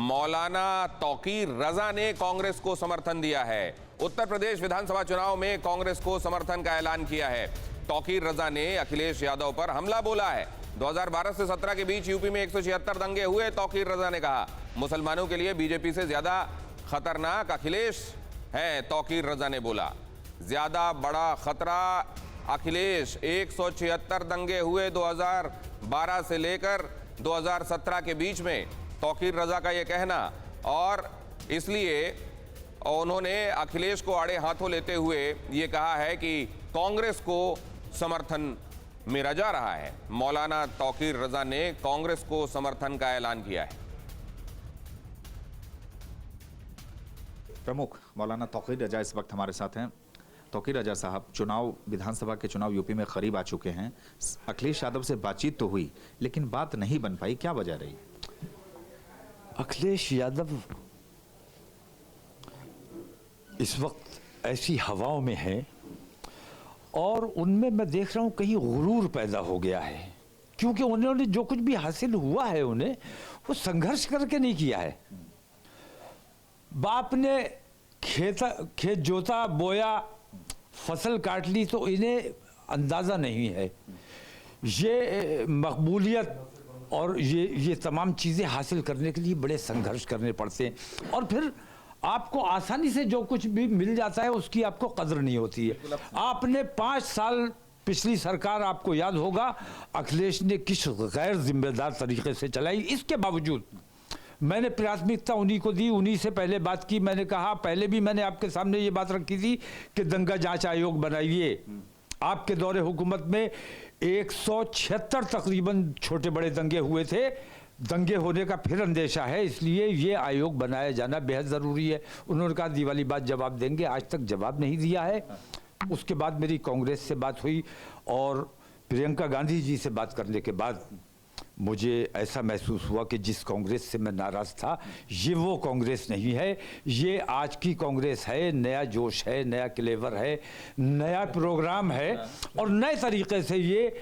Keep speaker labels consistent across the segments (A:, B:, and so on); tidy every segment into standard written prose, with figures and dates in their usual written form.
A: मौलाना तौकीर रजा ने कांग्रेस को समर्थन दिया है। उत्तर प्रदेश विधानसभा चुनाव में कांग्रेस को समर्थन का ऐलान किया है। तौकीर रजा ने अखिलेश यादव पर हमला बोला है। 2012 से 17 के बीच यूपी में 176 दंगे हुए। तौकीर रजा ने कहा, मुसलमानों के लिए बीजेपी से ज्यादा खतरनाक अखिलेश है। तौकीर रजा ने बोला, ज्यादा बड़ा खतरा अखिलेश। 176 दंगे हुए 2012 से लेकर 2017 के बीच में, तौकीर रजा का यह कहना। और इसलिए उन्होंने अखिलेश को आड़े हाथों लेते हुए ये कहा है कि कांग्रेस को समर्थन मेरा जा रहा है। मौलाना तौकीर रजा ने कांग्रेस को समर्थन का ऐलान किया है।
B: प्रमुख मौलाना तौकीर रजा इस वक्त हमारे साथ हैं। तौकीर रजा साहब, चुनाव, विधानसभा के चुनाव यूपी में करीब आ चुके हैं। अखिलेश यादव से बातचीत तो हुई लेकिन बात नहीं बन पाई, क्या वजह रही?
C: अखिलेश यादव इस वक्त ऐसी हवाओं में है और उनमें मैं देख रहा हूं कहीं गुरूर पैदा हो गया है, क्योंकि उन्होंने जो कुछ भी हासिल हुआ है उन्हें वो संघर्ष करके नहीं किया है। बाप ने खेत जोता, बोया, फसल काट ली, तो इन्हें अंदाज़ा नहीं है। ये मकबूलियत और ये तमाम चीज़ें हासिल करने के लिए बड़े संघर्ष करने पड़ते हैं और फिर आपको आसानी से जो कुछ भी मिल जाता है उसकी आपको कदर नहीं होती है। आपने 5 साल पिछली सरकार, आपको याद होगा, अखिलेश ने किस गैर जिम्मेदार तरीके से चलाई। इसके बावजूद मैंने प्राथमिकता उन्हीं को दी, उन्हीं से पहले बात की। मैंने कहा, पहले भी मैंने आपके सामने ये बात रखी थी कि दंगा जांच आयोग बनाइए। आपके दौरे हुकूमत में 176 तकरीबन छोटे बड़े दंगे हुए थे। दंगे होने का फिर अंदेशा है, इसलिए ये आयोग बनाया जाना बेहद ज़रूरी है। उन्होंने कहा दिवाली बाद जवाब देंगे, आज तक जवाब नहीं दिया है। उसके बाद मेरी कांग्रेस से बात हुई और प्रियंका गांधी जी से बात करने के बाद मुझे ऐसा महसूस हुआ कि जिस कांग्रेस से मैं नाराज़ था, ये वो कांग्रेस नहीं है। ये आज की कांग्रेस है, नया जोश है, नया क्लेवर है, नया प्रोग्राम है और नए तरीके से ये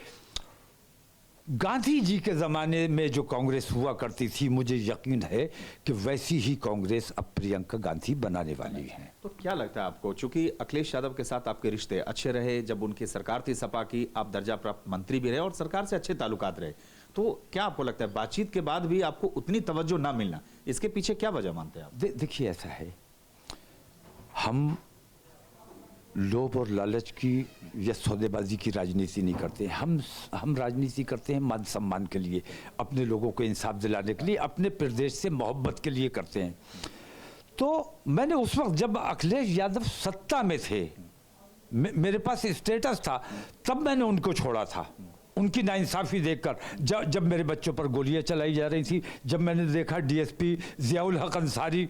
C: गांधी जी के ज़माने में जो कांग्रेस हुआ करती थी, मुझे यकीन है कि वैसी ही कांग्रेस अब प्रियंका गांधी बनाने वाली है।
B: तो क्या लगता है आपको, चूंकि अखिलेश यादव के साथ आपके रिश्ते अच्छे रहे, जब उनकी सरकार थी सपा की, आप दर्जा प्राप्त मंत्री भी रहे और सरकार से अच्छे ताल्लुकात रहे, तो क्या आपको लगता है बातचीत के बाद भी आपको उतनी तवज्जो ना मिलना, इसके पीछे क्या वजह मानते हैं आप?
C: देखिए, ऐसा है, हम लोभ और लालच की या सौदेबाजी की राजनीति नहीं करते। हम राजनीति करते हैं मान सम्मान के लिए, अपने लोगों को इंसाफ दिलाने के लिए, अपने प्रदेश से मोहब्बत के लिए करते हैं। तो मैंने उस वक्त जब अखिलेश यादव सत्ता में थे, मेरे पास स्टेटस था, तब मैंने उनको छोड़ा था। उनकी नाइंसाफ़ी देखकर, जब मेरे बच्चों पर गोलियां चलाई जा रही थी, जब मैंने देखा डीएसपी ज़ियाउल हक अंसारी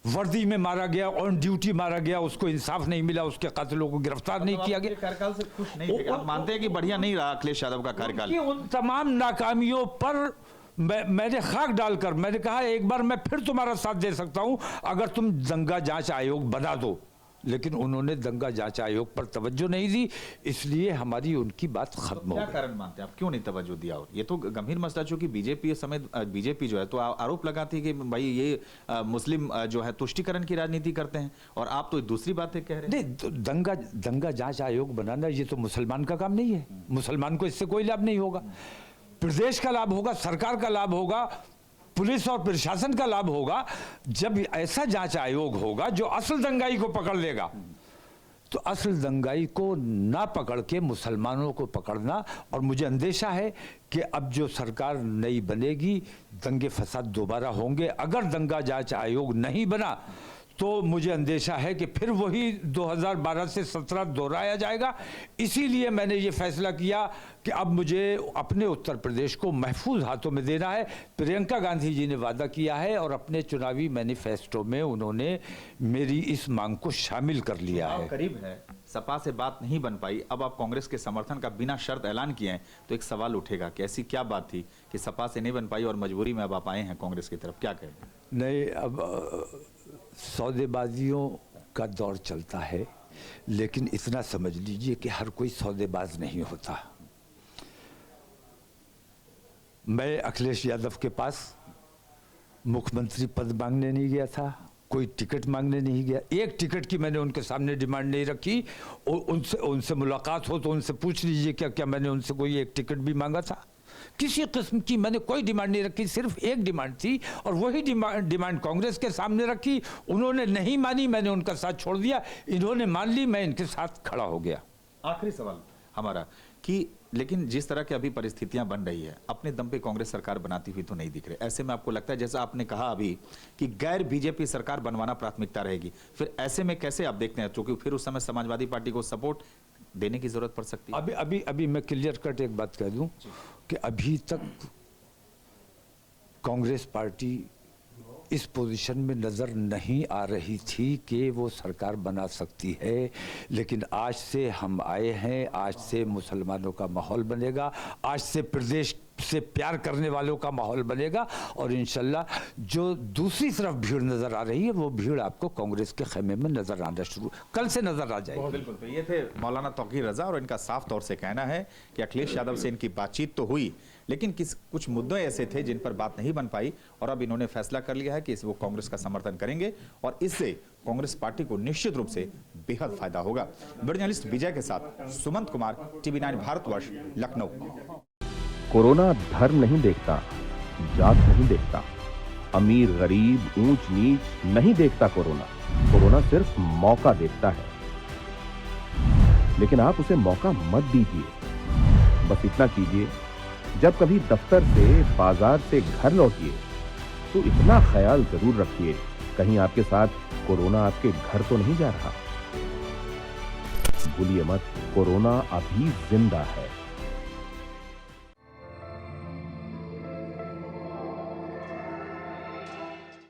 C: वर्दी में मारा गया, ऑन ड्यूटी मारा गया, उसको इंसाफ नहीं मिला, उसके कातिलों को गिरफ्तार नहीं किया गया।
B: कार्यकाल से खुश नहीं थे? आप मानते हैं कि बढ़िया नहीं रहा अखिलेश यादव का कार्यकाल?
C: उन तमाम नाकामियों पर मैंने खाक डालकर मैंने कहा, एक बार मैं फिर तुम्हारा साथ दे सकता हूं अगर तुम दंगा जांच आयोग बना दो। लेकिन उन्होंने दंगा जांच आयोग पर तवज्जो नहीं दी, इसलिए हमारी उनकी बात खत्म हो गई।
B: क्या कारण मानते हैं आप, क्यों नहीं तवज्जो दिया? और ये तो गंभीर मसला, चूंकि बीजेपी समेत बीजेपी जो है तो आरोप लगाती है कि भाई ये मुस्लिम जो है तुष्टिकरण की राजनीति करते हैं, और आप तो दूसरी बातें कह रहे हैं।
C: नहीं, दंगा जांच आयोग बनाना ये तो मुसलमान का काम नहीं है। मुसलमान को इससे कोई लाभ नहीं होगा। प्रदेश का लाभ होगा, सरकार का लाभ होगा, पुलिस और प्रशासन का लाभ होगा। जब ऐसा जांच आयोग होगा जो असल दंगाई को पकड़ लेगा, तो असल दंगाई को ना पकड़ के मुसलमानों को पकड़ना, और मुझे अंदेशा है कि अब जो सरकार नई बनेगी, दंगे फसाद दोबारा होंगे। अगर दंगा जांच आयोग नहीं बना तो मुझे अंदेशा है कि फिर वही 2012 से 17 दोहराया जाएगा। इसीलिए मैंने ये फैसला किया कि अब मुझे अपने उत्तर प्रदेश को महफूज हाथों में देना है। प्रियंका गांधी जी ने वादा किया है और अपने चुनावी मैनिफेस्टो में उन्होंने मेरी इस मांग को शामिल कर लिया है।
B: करीब है, सपा से बात नहीं बन पाई, अब आप कांग्रेस के समर्थन का बिना शर्त ऐलान किए हैं, तो एक सवाल उठेगा कि ऐसी क्या बात थी कि सपा से नहीं बन पाई और मजबूरी में अब आप आए हैं कांग्रेस की तरफ, क्या कहें?
C: नहीं, अब सौदेबाजियों का दौर चलता है, लेकिन इतना समझ लीजिए कि हर कोई सौदेबाज नहीं होता। मैं अखिलेश यादव के पास मुख्यमंत्री पद मांगने नहीं गया था, कोई टिकट मांगने नहीं गया। एक टिकट की मैंने उनके सामने डिमांड नहीं रखी। उनसे मुलाकात हो तो उनसे पूछ लीजिए क्या मैंने उनसे कोई एक टिकट भी मांगा था। किसी किस्म की मैंने कोई डिमांड नहीं रखी, सिर्फ एक डिमांड थी और वही डिमांड कांग्रेस के सामने रखी। उन्होंने नहीं मानी, मैंने उनका साथ छोड़ दिया। इन्होंने मान ली, मैं इनके साथ खड़ा हो गया।
B: आखिरी सवाल हमारा कि लेकिन जिस तरह की अभी परिस्थितियां बन रही है, अपने दम पे कांग्रेस सरकार बनाती हुई तो नहीं दिख रही। ऐसे में आपको लगता है, जैसा आपने कहा अभी कि गैर बीजेपी सरकार बनवाना प्राथमिकता रहेगी, फिर ऐसे में कैसे आप देखते हैं, क्योंकि फिर उस समय समाजवादी पार्टी को सपोर्ट देने की जरूरत पड़ सकती है?
C: अभी मैं क्लियर कट एक बात कह दूं कि अभी तक कांग्रेस पार्टी इस पोजीशन में नज़र नहीं आ रही थी कि वो सरकार बना सकती है, लेकिन आज से हम आए हैं, आज से मुसलमानों का माहौल बनेगा, आज से प्रदेश से प्यार करने वालों का माहौल बनेगा और इंशाल्लाह जो दूसरी तरफ भीड़ नजर आ रही है वो भीड़ आपको कांग्रेस के खेमे में नजर आना शुरू कल से नजर आ जाएगी।
B: बिल्कुल। तो ये थे मौलाना तौकीर रजा और इनका साफ तौर से कहना है कि अखिलेश यादव से इनकी बातचीत तो हुई, लेकिन कुछ मुद्दे ऐसे थे जिन पर बात नहीं बन पाई और अब इन्होंने फैसला कर लिया है कि वो कांग्रेस का समर्थन करेंगे और इससे कांग्रेस पार्टी को निश्चित रूप से बेहद फायदा होगा। जर्नलिस्ट विजय के साथ सुमंत कुमार, TV9 भारतवर्ष, लखनऊ।
D: कोरोना धर्म नहीं देखता, जात नहीं देखता, अमीर गरीब ऊंच नीच नहीं देखता। कोरोना सिर्फ मौका देखता है, लेकिन आप उसे मौका मत दीजिए। बस इतना कीजिए, जब कभी दफ्तर से बाजार से घर लौटिए तो इतना ख्याल जरूर रखिए कहीं आपके साथ कोरोना आपके घर तो नहीं जा रहा। भूलिए मत, कोरोना अभी जिंदा है।